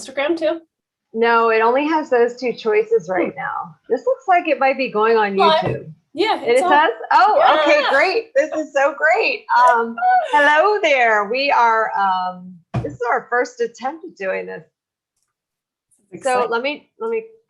Instagram too? No, it only has those two choices right now. This looks like it might be going on YouTube. Yeah, It does? Oh, yeah. Okay, great. This is so great. Hello there. We are, this is our first attempt at doing this. So let me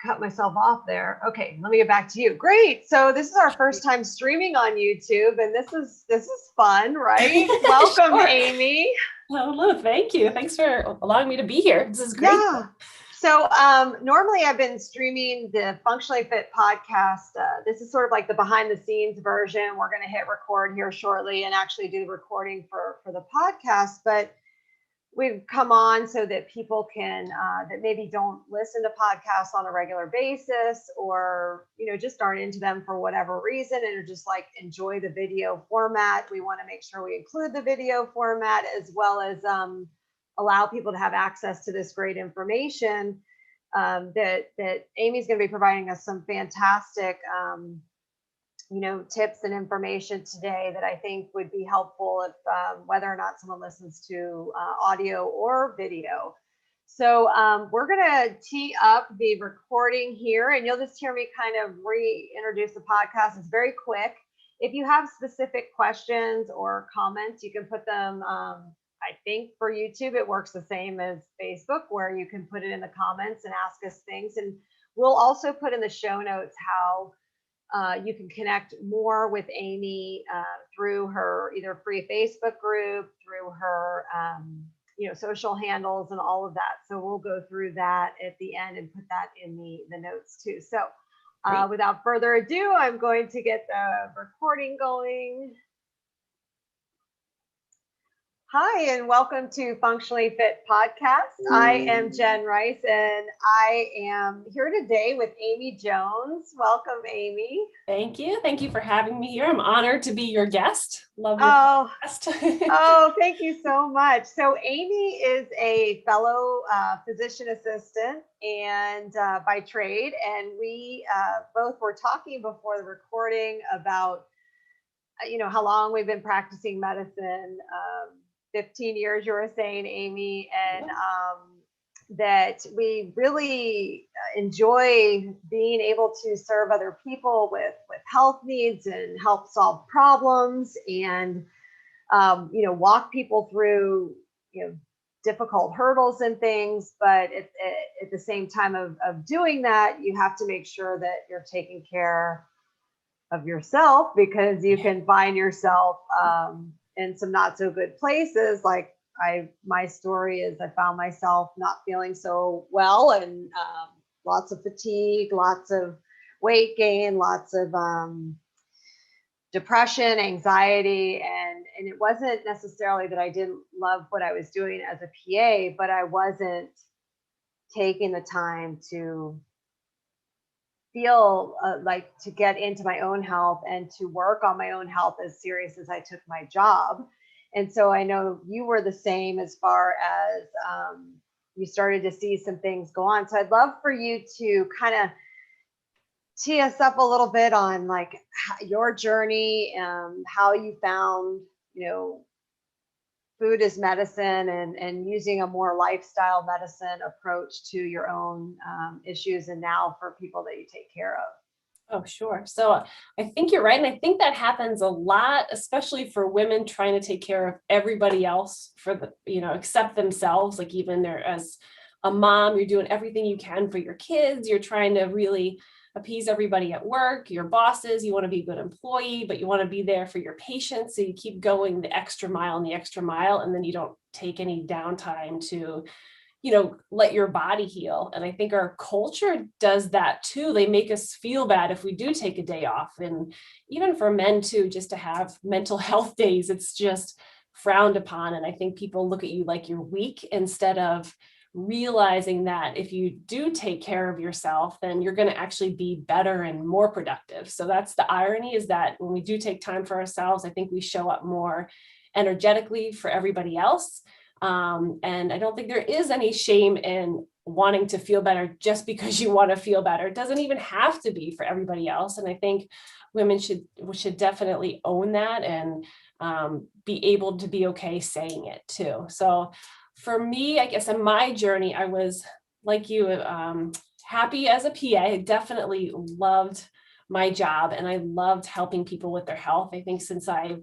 cut myself off there. Okay, let me get back to you. Great. So this is our first time streaming on YouTube, and this is fun, right? Welcome, Sure. Amy. Hello, thank you. Thanks for allowing me to be here. This is great. Yeah. So normally I've been streaming the Functionally Fit podcast. This is sort of like the behind the scenes version. We're going to hit record here shortly and actually do the recording for the podcast. But we've come on so that people can that maybe don't listen to podcasts on a regular basis, or just aren't into them for whatever reason and are just like enjoy the video format. We want to make sure we include the video format as well as allow people to have access to this great information. That Amy's going to be providing us some fantastic tips and information today that I think would be helpful if whether or not someone listens to audio or video. So we're going to tee up the recording here, and you'll just hear me kind of reintroduce the podcast. It's very quick. If you have specific questions or comments, you can put them, I think for YouTube, it works the same as Facebook, where you can put it in the comments and ask us things. And we'll also put in the show notes how you can connect more with Amy through her either free Facebook group, through her social handles and all of that. So we'll go through that at the end and put that in the notes too. So without further ado, I'm going to get the recording going. Hi, and welcome to Functionally Fit Podcast. I am Jenn Rice, and I am here today with Amy Jones. Welcome, Amy. Thank you. Thank you for having me here. I'm honored to be your guest. Love your guest. Thank you so much. So Amy is a fellow physician assistant and by trade, and we both were talking before the recording about how long we've been practicing medicine. 15 years, you were saying, Amy, and that we really enjoy being able to serve other people with health needs and help solve problems and, walk people through, difficult hurdles and things. But at the same time of doing that, you have to make sure that you're taking care of yourself, because you can find yourself in some not so good places. Like my story is I found myself not feeling so well, and lots of fatigue, lots of weight gain, lots of depression, anxiety. And it wasn't necessarily that I didn't love what I was doing as a PA, but I wasn't taking the time to feel like to get into my own health and to work on my own health as serious as I took my job. And so I know you were the same as far as you started to see some things go on. So I'd love for you to kind of tee us up a little bit on like your journey, how you found, food as medicine and using a more lifestyle medicine approach to your own issues, and now for people that you take care of. Oh, sure. So I think you're right. And I think that happens a lot, especially for women trying to take care of everybody else except themselves. Like even there as a mom, you're doing everything you can for your kids. You're trying to really appease everybody at work, your bosses. You want to be a good employee, but you want to be there for your patients. So you keep going the extra mile and the extra mile, and then you don't take any downtime to let your body heal. And I think our culture does that too. They make us feel bad if we do take a day off. And even for men too, just to have mental health days, it's just frowned upon. And I think people look at you like you're weak, instead of realizing that if you do take care of yourself, then you're going to actually be better and more productive. So that's the irony, is that when we do take time for ourselves, I think we show up more energetically for everybody else. And I don't think there is any shame in wanting to feel better just because you want to feel better. It doesn't even have to be for everybody else. And I think women should definitely own that and be able to be okay saying it too. So for me, I guess in my journey, I was like you, happy as a PA. I definitely loved my job and I loved helping people with their health. I think since I've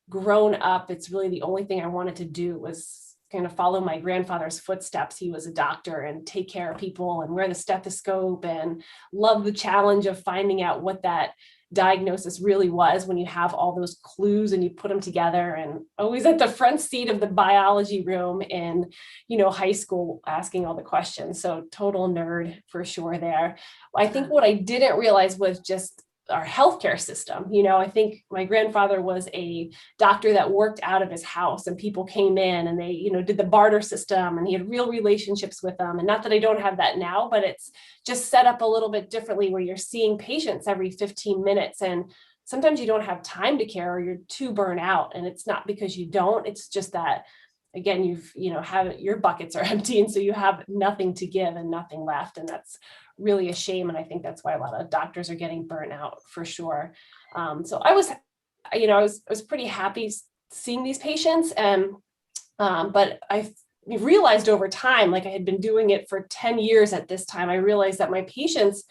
grown up, it's really the only thing I wanted to do was kind of follow my grandfather's footsteps. He was a doctor and take care of people and wear the stethoscope and love the challenge of finding out what that diagnosis really was when you have all those clues and you put them together, and always at the front seat of the biology room in, high school, asking all the questions. So total nerd for sure there. I think what I didn't realize was just our healthcare system. I think my grandfather was a doctor that worked out of his house and people came in and they, did the barter system and he had real relationships with them. And not that I don't have that now, but it's just set up a little bit differently where you're seeing patients every 15 minutes and sometimes you don't have time to care or you're too burnt out. And it's not because you don't, it's just that, again, have your buckets are empty. And so you have nothing to give and nothing left. And that's really a shame. And I think that's why a lot of doctors are getting burnt out for sure. So I was pretty happy seeing these patients. And, but I realized over time, like I had been doing it for 10 years at this time, I realized that my patients,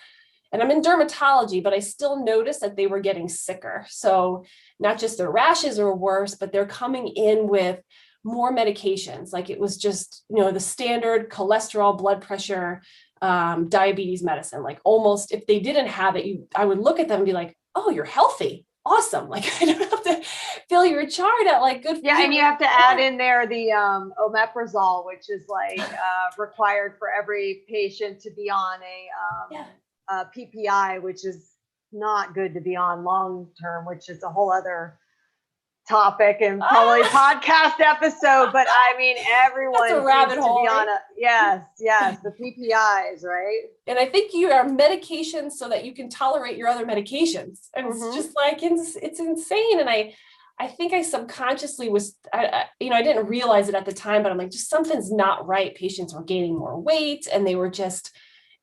and I'm in dermatology, but I still noticed that they were getting sicker. So not just their rashes are worse, but they're coming in with more medications. Like it was just, the standard cholesterol, blood pressure, diabetes medicine. Like almost if they didn't have it, I would look at them and be like, oh, you're healthy. Awesome. Like I don't have to fill your chart out, like good. Yeah. And you have to add in there the omeprazole, which is like required for every patient to be on a PPI, which is not good to be on long term, which is a whole other topic and probably podcast episode. But I mean, everyone That's a rabbit needs hole, to be right? on the PPIs, right? And I think you are medications so that you can tolerate your other medications. And it's just like, it's insane. And I think I subconsciously I didn't realize it at the time, but I'm like, just something's not right. Patients were gaining more weight and they were just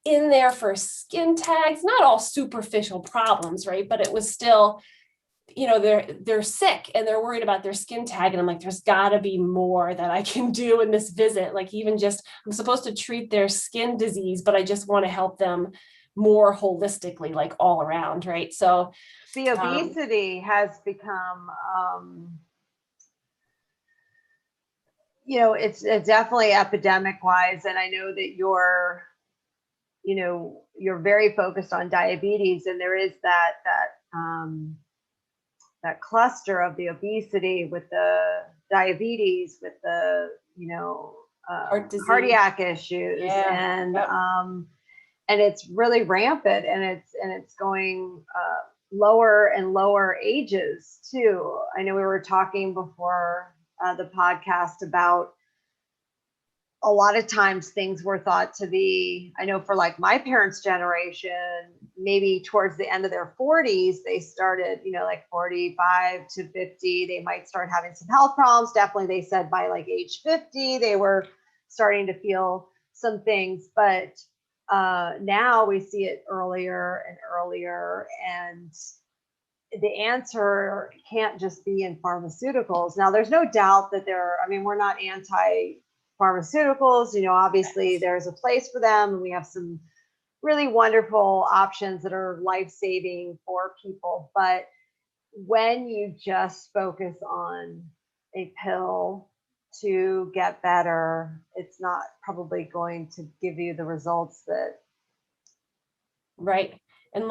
in there for skin tags, not all superficial problems, right? But it was still, they're sick and they're worried about their skin tag. And I'm like, there's gotta be more that I can do in this visit. Like even just, I'm supposed to treat their skin disease, but I just want to help them more holistically, like all around. Right. So the obesity has become, it's definitely epidemic wise. And I know that you're very focused on diabetes, and there is that cluster of the obesity with the diabetes, with the cardiac issues, and it's really rampant, and it's going lower and lower ages too. I know we were talking before the podcast about a lot of times things were thought to be, I know for like my parents' generation, maybe towards the end of their 40s, they started, like 45 to 50, they might start having some health problems. Definitely, they said by like age 50, they were starting to feel some things. But now we see it earlier and earlier. And the answer can't just be in pharmaceuticals. Now, there's no doubt that we're not anti-pharmaceuticals. Obviously there's a place for them, and we have some really wonderful options that are life-saving for people. But when you just focus on a pill to get better, it's not probably going to give you the results that. Right. And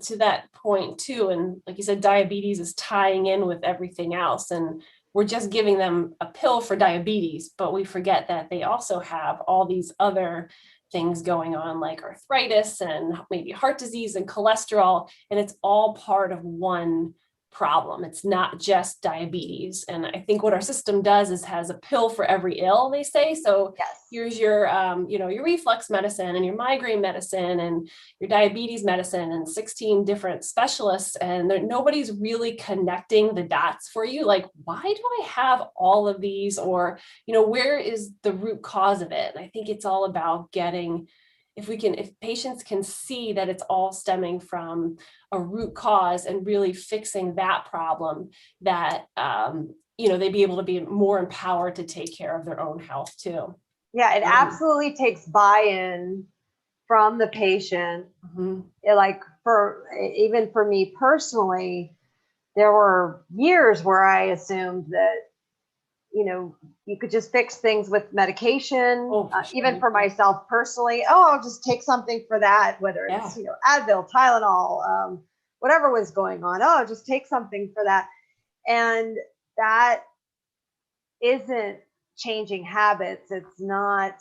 to that point too. And like you said, diabetes is tying in with everything else. And we're just giving them a pill for diabetes, but we forget that they also have all these other things going on, like arthritis and maybe heart disease and cholesterol. And it's all part of one problem. It's not just diabetes. And I think what our system does is has a pill for every ill, they say. So here's your, your reflux medicine and your migraine medicine and your diabetes medicine and 16 different specialists. And nobody's really connecting the dots for you. Like, why do I have all of these? Or, where is the root cause of it? And I think it's all about getting, if patients can see that it's all stemming from a root cause and really fixing that problem, that they'd be able to be more empowered to take care of their own health too. Yeah, it absolutely takes buy-in from the patient. Mm-hmm. Like even for me personally, there were years where I assumed that, you could just fix things with medication. Oh, for sure. Even for myself personally, I'll just take something for that, whether it's, Advil, Tylenol, whatever was going on. Oh, just take something for that. And that isn't changing habits. It's not,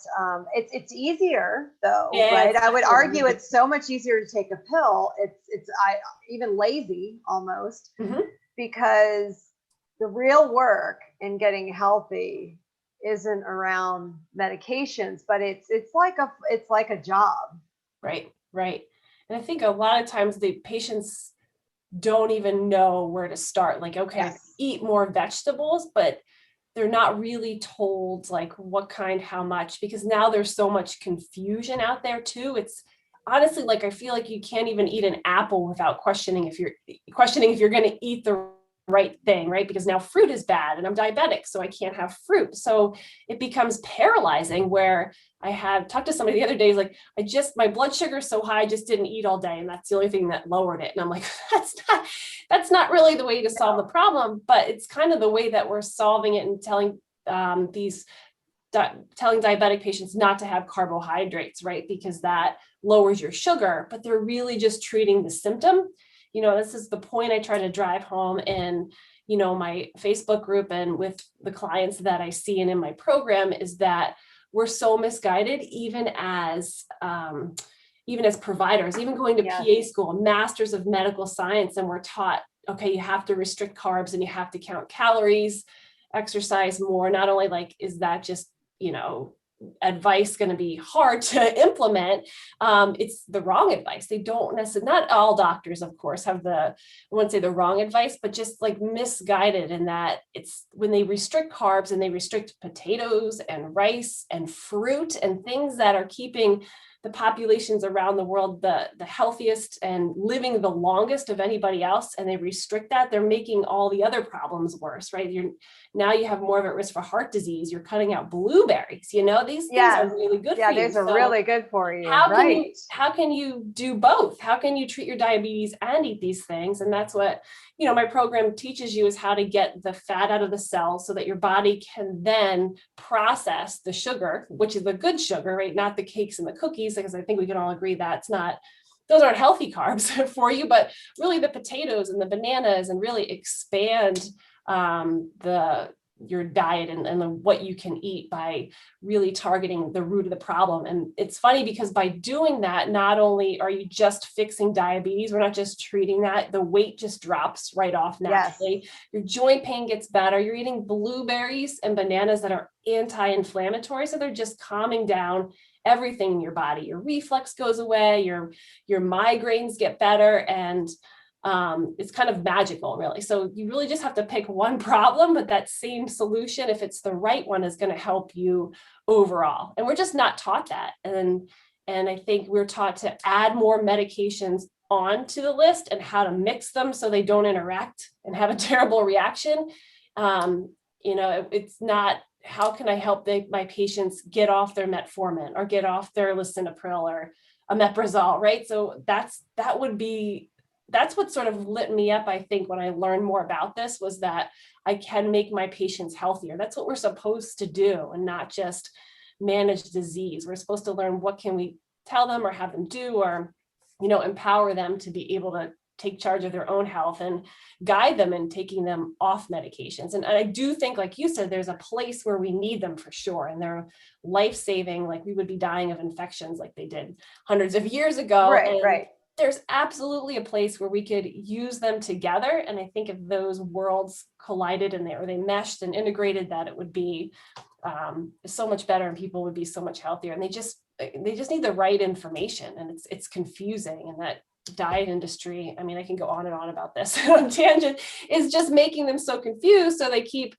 it's easier though, right? I would argue it's so much easier to take a pill. It's even lazy almost, because the real work in getting healthy isn't around medications, but it's like a job. Right. And I think a lot of times the patients don't even know where to start. Like, okay, eat more vegetables, but they're not really told like what kind, how much, because now there's so much confusion out there too. It's honestly, like, I feel like you can't even eat an apple without questioning if you're going to eat the right thing, right? Because now fruit is bad and I'm diabetic, so I can't have fruit. So it becomes paralyzing, where I have talked to somebody the other day, like, my blood sugar is so high, I just didn't eat all day. And that's the only thing that lowered it. And I'm like, that's not really the way to solve the problem, but it's kind of the way that we're solving it, and telling diabetic patients not to have carbohydrates, right? Because that lowers your sugar, but they're really just treating the symptom. This is the point I try to drive home in, my Facebook group and with the clients that I see and in my program, is that we're so misguided, even as providers, even going to PA school, masters of medical science, and we're taught, okay, you have to restrict carbs and you have to count calories, exercise more. Not only like, is that just, advice going to be hard to implement? It's the wrong advice. They don't necessarily, not all doctors, of course, have I wouldn't say the wrong advice, but just like misguided in that it's when they restrict carbs and they restrict potatoes and rice and fruit and things that are keeping the populations around the world the healthiest and living the longest of anybody else, and they restrict that, they're making all the other problems worse, right? Now you have more of a risk for heart disease. You're cutting out blueberries. These things are really good for you. Yeah, these are really good for you. How can you do both? How can you treat your diabetes and eat these things? And that's what, my program teaches you, is how to get the fat out of the cells so that your body can then process the sugar, which is the good sugar, right? Not the cakes and the cookies, because I think we can all agree that's not, those aren't healthy carbs for you, but really the potatoes and the bananas, and really expand your diet and what you can eat by really targeting the root of the problem. And it's funny because by doing that, not only are you just fixing diabetes, we're not just treating that, the weight just drops right off naturally. Your joint pain gets better. You're eating blueberries and bananas that are anti-inflammatory, so they're just calming down everything in your body. Your reflux goes away, your migraines get better, and it's kind of magical, really. So you really just have to pick one problem, but that same solution, if it's the right one, is going to help you overall. And we're just not taught that. And I think we're taught to add more medications onto the list and how to mix them so they don't interact and have a terrible reaction. It's not, how can I help my patients get off their metformin or get off their lisinopril or omeprazole, right? So that's what sort of lit me up, I think, when I learned more about this, was that I can make my patients healthier. That's what we're supposed to do, and not just manage disease. We're supposed to learn, what can we tell them or have them do, or, empower them to be able to take charge of their own health and guide them in taking them off medications. And I do think, like you said, there's a place where we need them for sure. And they're life-saving, like we would be dying of infections like they did hundreds of years ago. Right. There's absolutely a place where we could use them together. And I think if those worlds collided and they meshed and integrated, that it would be so much better, and people would be so much healthier. And they just need the right information, and it's confusing. And that diet industry, I mean, I can go on and on about this on tangent, is just making them so confused. So they keep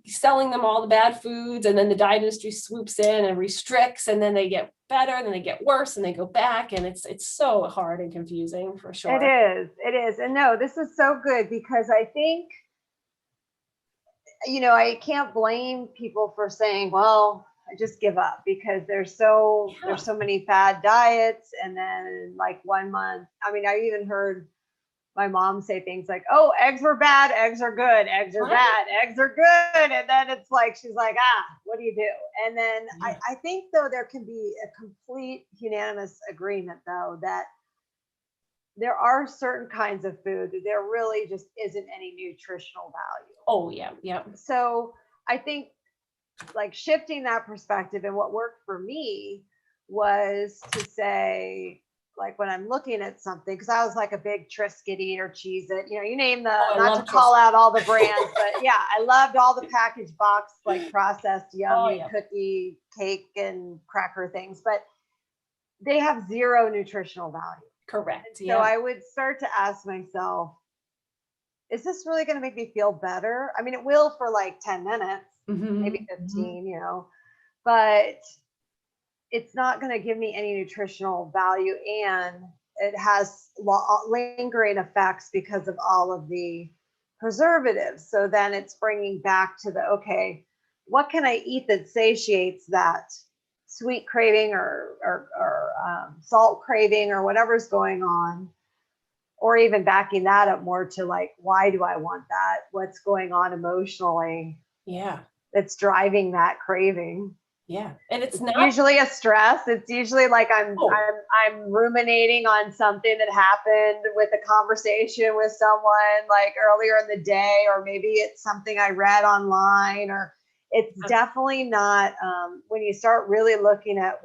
selling them all the bad foods, and then the diet industry swoops in and restricts, and then they get better, and then they get worse, and they go back, and it's so hard and confusing, for sure. It is. And no, this is so good, because I think I can't blame people for saying, well, I just give up, because there's so many fad diets. And then like 1 month, I mean, I even heard my mom say things like, oh, eggs were bad, eggs are good, eggs are bad, eggs are good. And then it's like, she's like, what do you do? And then I think, though, there can be a complete unanimous agreement, though, that there are certain kinds of food that there really just isn't any nutritional value. Oh, yeah. Yeah. So I think, like, shifting that perspective, and what worked for me was to say, like, when I'm looking at something, because I was like a big Triscuit eater, Cheez-It, you name the, not to call out all the brands, but yeah, I loved all the packaged box, like processed yummy cookie, cake, and cracker things, but they have zero nutritional value. Correct. So I would start to ask myself, is this really going to make me feel better? I mean, it will for like 10 minutes, maybe 15, but it's not going to give me any nutritional value. And it has lingering effects because of all of the preservatives. So then it's bringing back to the, okay, what can I eat that satiates that sweet craving or salt craving or whatever's going on? Or even backing that up more to, like, why do I want that? What's going on emotionally? Yeah. That's driving that craving. Yeah. And it's not usually a stress. It's usually like I'm ruminating on something that happened with a conversation with someone like earlier in the day, or maybe it's something I read online, or it's definitely not, when you start really looking at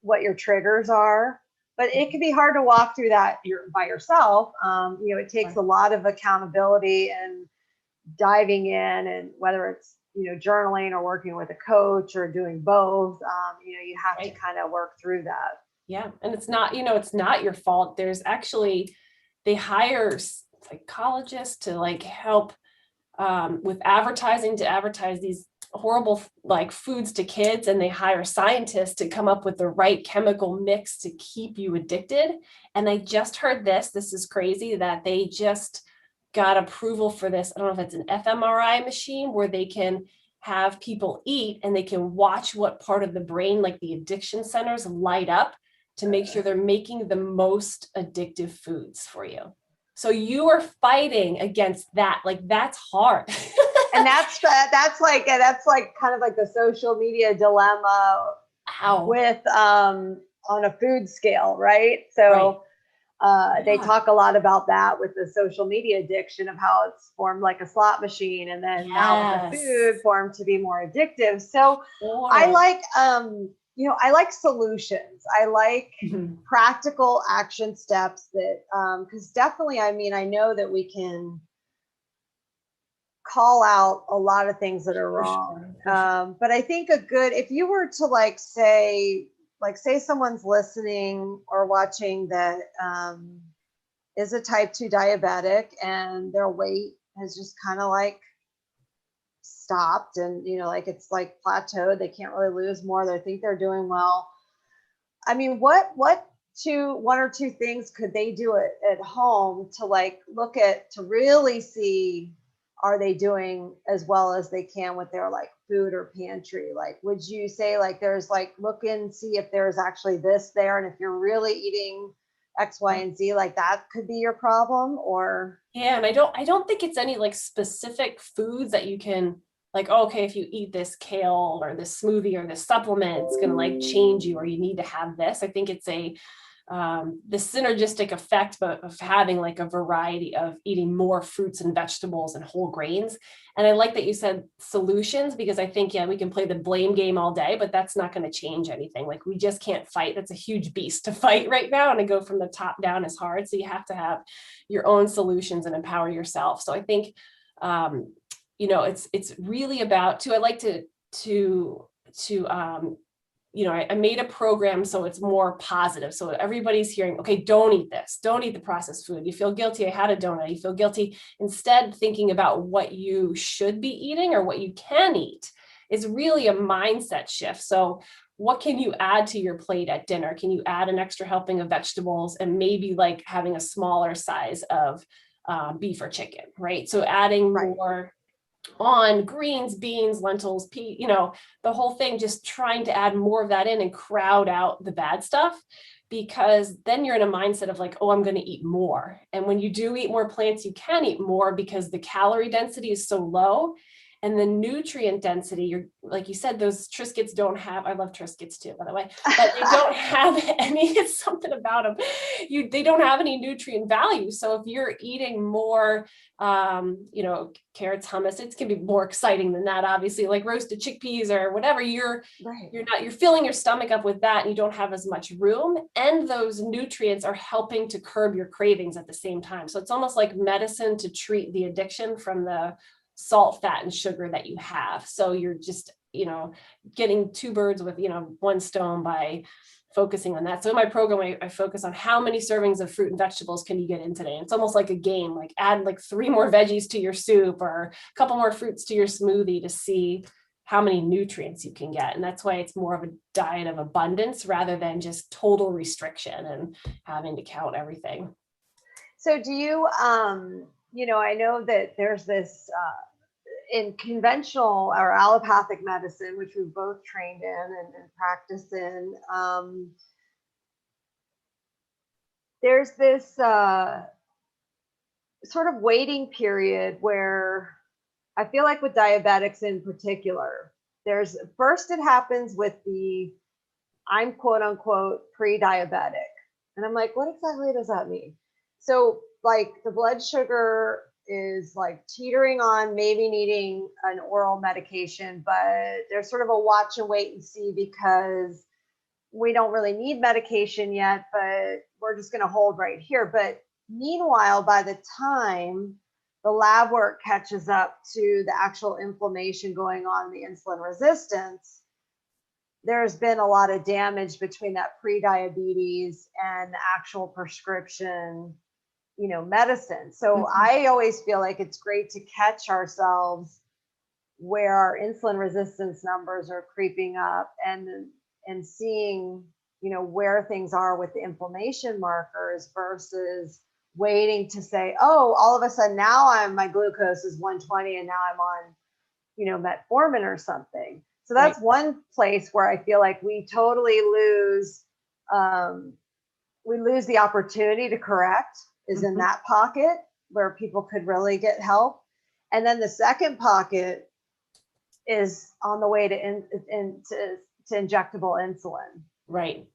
what your triggers are. But it can be hard to walk through that by yourself. It takes a lot of accountability and diving in, and whether it's, journaling or working with a coach or doing both, you have to kind of work through that. Yeah. And it's not, it's not your fault. There's actually, they hire psychologists to like help with advertising, to advertise these horrible like foods to kids, and they hire scientists to come up with the right chemical mix to keep you addicted. And I just heard this is crazy, that they just got approval for this. I don't know if it's an fMRI machine where they can have people eat and they can watch what part of the brain, like the addiction centers, light up to make sure they're making the most addictive foods for you. So you are fighting against that. Like, that's hard. And that's like kind of like the social media dilemma with on a food scale, right? So they talk a lot about that with the social media addiction, of how it's formed like a slot machine, and then now the food formed to be more addictive. So I like I like solutions. I like practical action steps that, because definitely, I mean, I know that we can call out a lot of things that are wrong. But I think if you were to say someone's listening or watching that is a type 2 diabetic, and their weight has just kind of like stopped, and it's like plateaued, they can't really lose more, they think they're doing well. I mean, what one or two things could they do at home to look at, to really see, are they doing as well as they can with their food or pantry? Would you say there's look and see if there's actually this there, and if you're really eating X, Y, and Z, that could be your problem? Or and I don't think it's any specific foods that you can okay, if you eat this kale or this smoothie or this supplement, it's going to change you, or you need to have this. I think it's the synergistic effect of having a variety of eating more fruits and vegetables and whole grains. And I like that you said solutions, because I think, we can play the blame game all day, but that's not going to change anything. We just can't fight. That's a huge beast to fight right now. And to go from the top down is hard. So you have to have your own solutions and empower yourself. So I think, it's really about I like I made a program so it's more positive. So everybody's hearing, okay, don't eat this. Don't eat the processed food. You feel guilty. I had a donut. You feel guilty. Instead, thinking about what you should be eating or what you can eat is really a mindset shift. So what can you add to your plate at dinner? Can you add an extra helping of vegetables, and maybe having a smaller size of beef or chicken, right? So adding more on greens, beans, lentils, the whole thing, just trying to add more of that in and crowd out the bad stuff, because then you're in a mindset of like, oh, I'm going to eat more. And when you do eat more plants, you can eat more because the calorie density is so low. And the nutrient density, you're like you said, those Triscuits don't have, I love Triscuits too, by the way, but they don't have any, it's something about them. They don't have any nutrient value. So if you're eating more, carrots, hummus, it can be more exciting than that, obviously, like roasted chickpeas or whatever. You're filling your stomach up with that, and you don't have as much room. And those nutrients are helping to curb your cravings at the same time. So it's almost like medicine to treat the addiction from the salt, fat, and sugar that you have. So you're just, getting two birds with, one stone by focusing on that. So in my program, I focus on how many servings of fruit and vegetables can you get in today. And it's almost like a game, like add like 3 more veggies to your soup or a couple more fruits to your smoothie to see how many nutrients you can get. And that's why it's more of a diet of abundance rather than just total restriction and having to count everything. So do you, I know that there's this, in conventional or allopathic medicine, which we've both trained in and practiced in, there's this sort of waiting period where I feel like with diabetics in particular, first it happens with I'm quote unquote pre-diabetic. And I'm like, what exactly does that mean? So like the blood sugar is like teetering on maybe needing an oral medication, but there's sort of a watch and wait and see because we don't really need medication yet, but we're just going to hold right here. But meanwhile, by the time the lab work catches up to the actual inflammation going on, the insulin resistance, there's been a lot of damage between that pre-diabetes and the actual prescription, medicine. So I always feel like it's great to catch ourselves where our insulin resistance numbers are creeping up and seeing, where things are with the inflammation markers versus waiting to say, oh, all of a sudden now my glucose is 120 and now I'm on, metformin or something. So that's one place where I feel like we totally lose the opportunity to correct is in that pocket where people could really get help. And then the second pocket is on the way to injectable insulin. Right.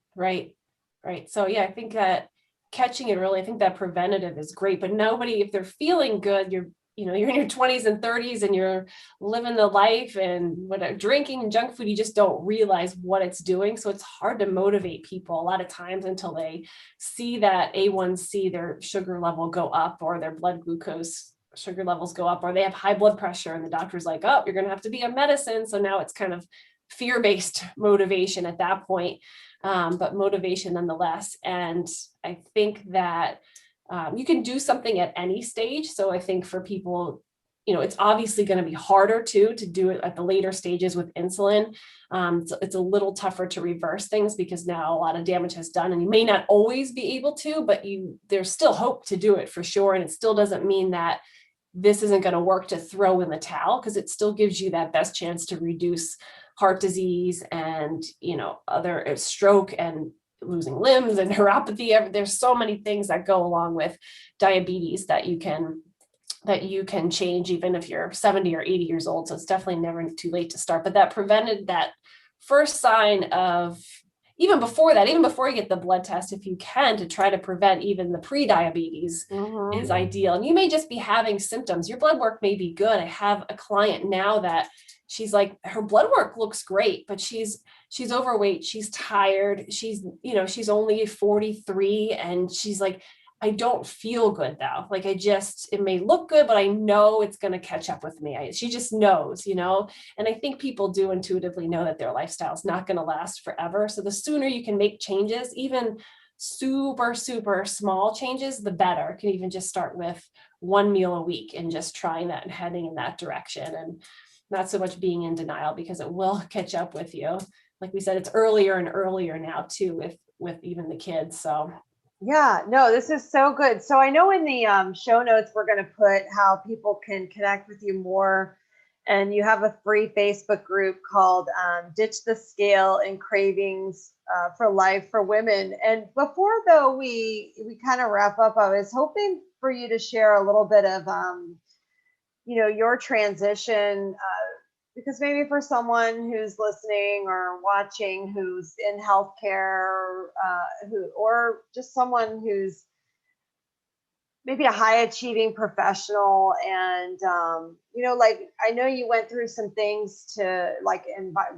So yeah, I think that catching it early, I think that preventative is great, but nobody, if they're feeling good, you're in your 20s and 30s and you're living the life and drinking junk food, you just don't realize what it's doing. So it's hard to motivate people a lot of times until they see that A1C, their sugar level go up, or their blood glucose sugar levels go up, or they have high blood pressure and the doctor's like, oh, you're going to have to be on medicine. So now it's kind of fear-based motivation at that point, but motivation nonetheless. And I think that you can do something at any stage. So I think for people, it's obviously going to be harder to do it at the later stages with insulin. So it's a little tougher to reverse things because now a lot of damage has done, and you may not always be able to, but there's still hope to do it for sure. And it still doesn't mean that this isn't going to work to throw in the towel, because it still gives you that best chance to reduce heart disease and, other stroke and losing limbs and neuropathy. There's so many things that go along with diabetes that you can change even if you're 70 or 80 years old. So it's definitely never too late to start. But that first sign of, even before you get the blood test, if you can, to try to prevent even the pre-diabetes is ideal. And you may just be having symptoms. Your blood work may be good. I have a client now that she's like, her blood work looks great, but she's overweight, she's tired, she's only 43, and she's like, I don't feel good though. Like it may look good, but I know it's going to catch up with me. She just knows, and I think people do intuitively know that their lifestyle is not going to last forever. So the sooner you can make changes, even super, super small changes, the better. It can even just start with 1 meal a week and just trying that and heading in that direction, and not so much being in denial, because it will catch up with you. Like we said, it's earlier and earlier now too with even the kids. So yeah, no, this is so good. So I know in the show notes, we're going to put how people can connect with you more And you have a free Facebook group called Ditch the Scale and Cravings for Life for Women. And before, though, we kind of wrap up, I was hoping for you to share a little bit of, your transition, because maybe for someone who's listening or watching who's in healthcare, or just someone who's maybe a high achieving professional, and like, I know you went through some things to like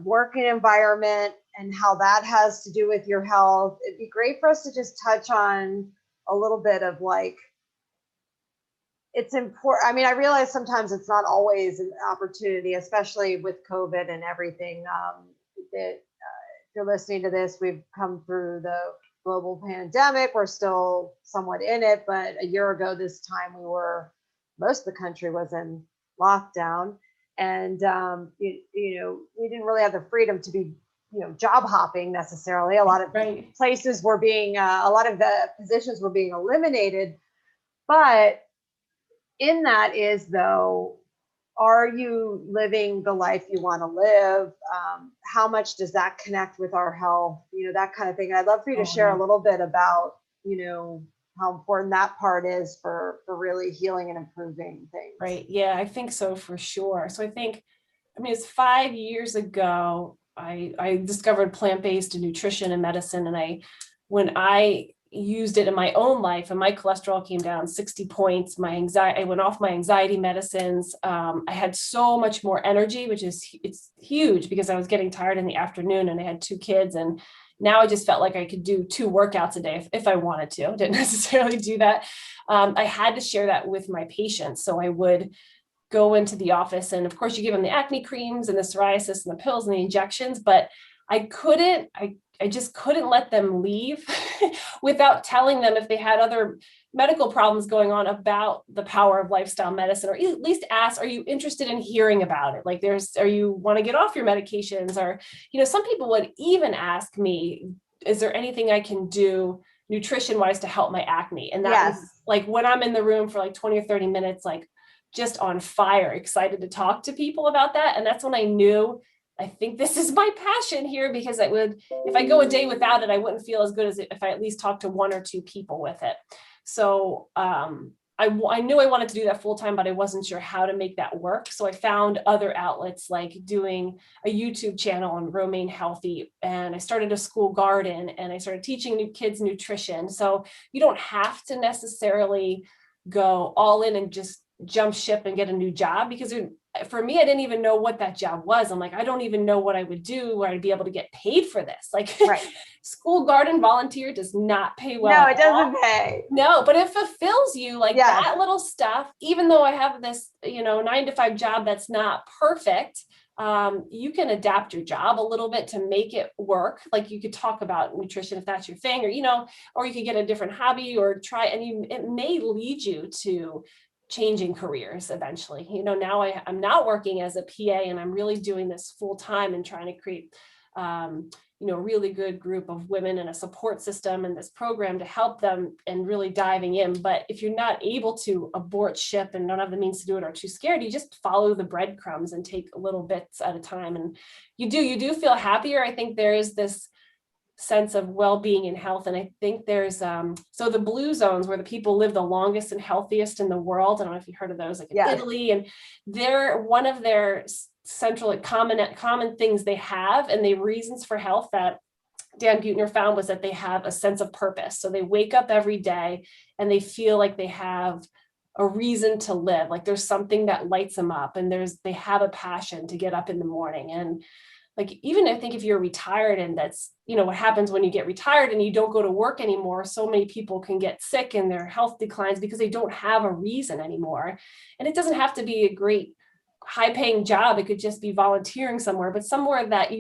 working environment and how that has to do with your health. It'd be great for us to just touch on a little bit of like, it's important. I mean, I realize sometimes it's not always an opportunity, especially with COVID and everything. That if you're listening to this, we've come through the global pandemic. We're still somewhat in it, but a year ago this time, most of the country was in lockdown, and we didn't really have the freedom to be job hopping necessarily. A lot of places were being, a lot of the positions were being eliminated, but in that is, though, are you living the life you want to live? How much does that connect with our health? That kind of thing. I'd love for you to share a little bit about, how important that part is for really healing and improving things. Right. Yeah, I think so, for sure. So it's 5 years ago, I discovered plant-based nutrition and medicine. And when I used it in my own life, and my cholesterol came down 60 points, I went off my anxiety medicines. I had so much more energy, it's huge, because I was getting tired in the afternoon and I had 2 kids. And now I just felt like I could do 2 workouts a day if I wanted to. I didn't necessarily do that. I had to share that with my patients. So I would go into the office, and of course you give them the acne creams and the psoriasis and the pills and the injections, but I just couldn't let them leave without telling them, if they had other medical problems going on, about the power of lifestyle medicine, or at least ask, are you interested in hearing about it? Like, are you want to get off your medications? Or, some people would even ask me, is there anything I can do nutrition wise to help my acne? And that was like, when I'm in the room for like 20 or 30 minutes, like just on fire, excited to talk to people about that. And that's when I knew, I think this is my passion here, because if I go a day without it, I wouldn't feel as good as if I at least talked to 1 or 2 people with it. So I knew I wanted to do that full time, but I wasn't sure how to make that work. So I found other outlets, like doing a YouTube channel on Romaine Healthy, and I started a school garden, and I started teaching new kids nutrition. So you don't have to necessarily go all in and just jump ship and get a new job, because for me, I didn't even know what that job was. I'm like, I don't even know what I would do where I'd be able to get paid for this. Like, school garden volunteer does not pay well. No, it doesn't pay. No, but it fulfills you, like that little stuff. Even though I have this, 9 to 5 job that's not perfect, you can adapt your job a little bit to make it work. Like, you could talk about nutrition if that's your thing, or you could get a different hobby or try, and it may lead you to changing careers eventually. Now I'm not working as a PA, and I'm really doing this full time and trying to create, a really good group of women and a support system and this program to help them, and really diving in. But if you're not able to abort ship and don't have the means to do it, or too scared, you just follow the breadcrumbs and take little bits at a time. And you do feel happier. I think there is this sense of well-being and health. And I think there's so the blue zones, where the people live the longest and healthiest in the world. I don't know if you heard of those, like in Italy, and they're one of their central common things they have, and the reasons for health that Dan Buettner found, was that they have a sense of purpose. So they wake up every day and they feel like they have a reason to live, like there's something that lights them up, and they have a passion to get up in the morning. And like, even I think if you're retired, and that's, what happens when you get retired and you don't go to work anymore, so many people can get sick and their health declines because they don't have a reason anymore. And it doesn't have to be a great high paying job. It could just be volunteering somewhere, but somewhere that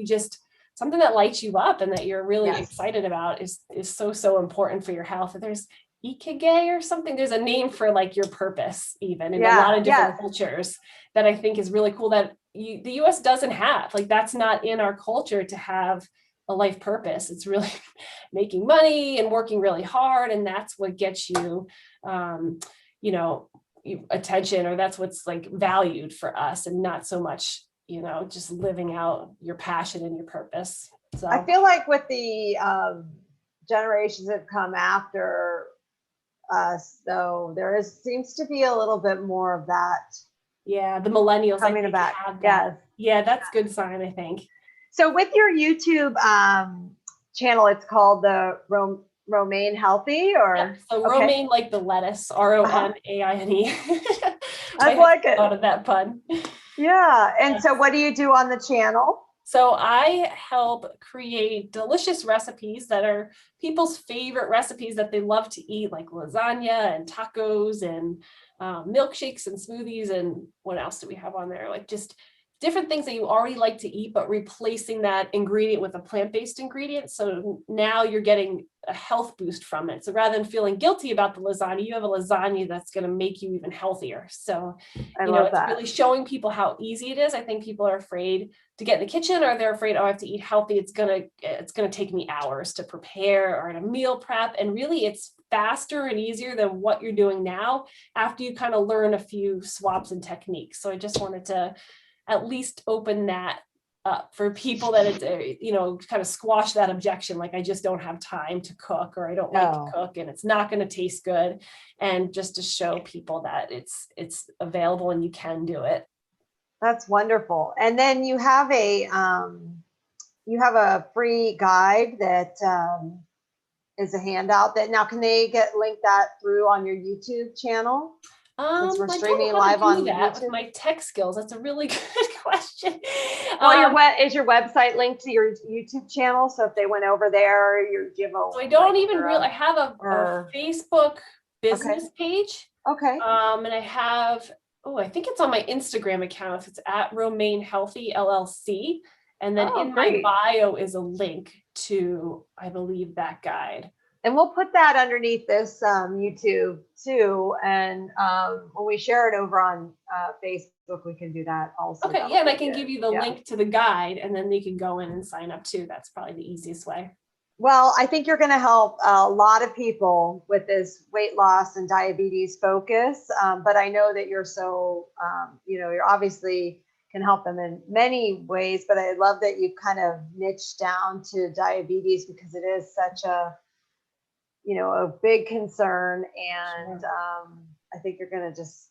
something that lights you up and that you're really excited about is so important for your health. There's ikigai or something. There's a name for like your purpose, even in a lot of different cultures, that I think is really cool, that the US doesn't have. Like, that's not in our culture to have a life purpose. It's really making money and working really hard. And that's what gets you, attention, or that's what's like valued for us, and not so much, just living out your passion and your purpose. So I feel like with the generations that come after us, though, seems to be a little bit more of that. Yeah, the millennials coming back. have that. Yes. Yeah, that's a good sign, I think. So with your YouTube channel, it's called the Romaine Healthy, or Yep. So romaine, like the lettuce, ROMAINE. I like it. Out of that pun. Yeah. And so what do you do on the channel? So I help create delicious recipes that are people's favorite recipes that they love to eat, like lasagna and tacos and milkshakes and smoothies. And what else do we have on there? Like just different things that you already like to eat, but replacing that ingredient with a plant-based ingredient. So now you're getting a health boost from it. So rather than feeling guilty about the lasagna, you have a lasagna that's going to make you even healthier. So, it's really showing people how easy it is. I think people are afraid to get in the kitchen, or they're afraid, I have to eat healthy. It's going to take me hours to prepare, or in a meal prep. And really it's faster and easier than what you're doing now after you kind of learn a few swaps and techniques. So I just wanted to at least open that up for people, that it's, kind of squash that objection. Like, I just don't have time to cook, or I don't like to cook, and it's not going to taste good. And just to show people that it's available and you can do it. That's wonderful. And then you have a free guide that is a handout that now, can they link that through on your YouTube channel? Since we're streaming live on that with my tech skills. That's a really good question. Well, is your website linked to your YouTube channel? So if they went over there, you give a. So I don't even really. I have a Facebook business page. Okay. And I have. I think it's on my Instagram account. It's at Romaine Healthy LLC, and then in my bio is a link to, I believe, that guide. And we'll put that underneath this YouTube too. And when we share it over on Facebook, we can do that also. Okay, yeah, and I can give you the link to the guide, and then you can go in and sign up too. That's probably the easiest way. Well, I think you're going to help a lot of people with this weight loss and diabetes focus. But I know that you're so, you're obviously can help them in many ways. But I love that you kind of niched down to diabetes, because it is such a big concern. And I think you're going to just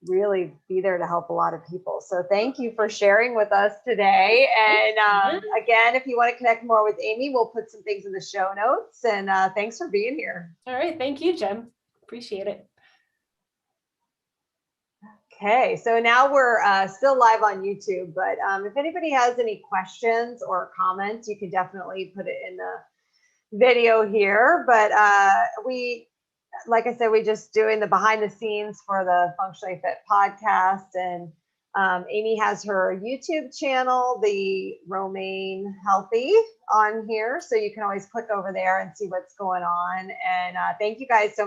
really be there to help a lot of people. So thank you for sharing with us today. And again, if you want to connect more with Amy, we'll put some things in the show notes. And thanks for being here. All right. Thank you, Jen. Appreciate it. Okay, so now we're still live on YouTube, but if anybody has any questions or comments, you can definitely put it in the video here. But like I said, we just doing the behind the scenes for the Functionally Fit podcast. And Amy has her YouTube channel, the Romaine Healthy, on here. So you can always click over there and see what's going on. And thank you guys so much.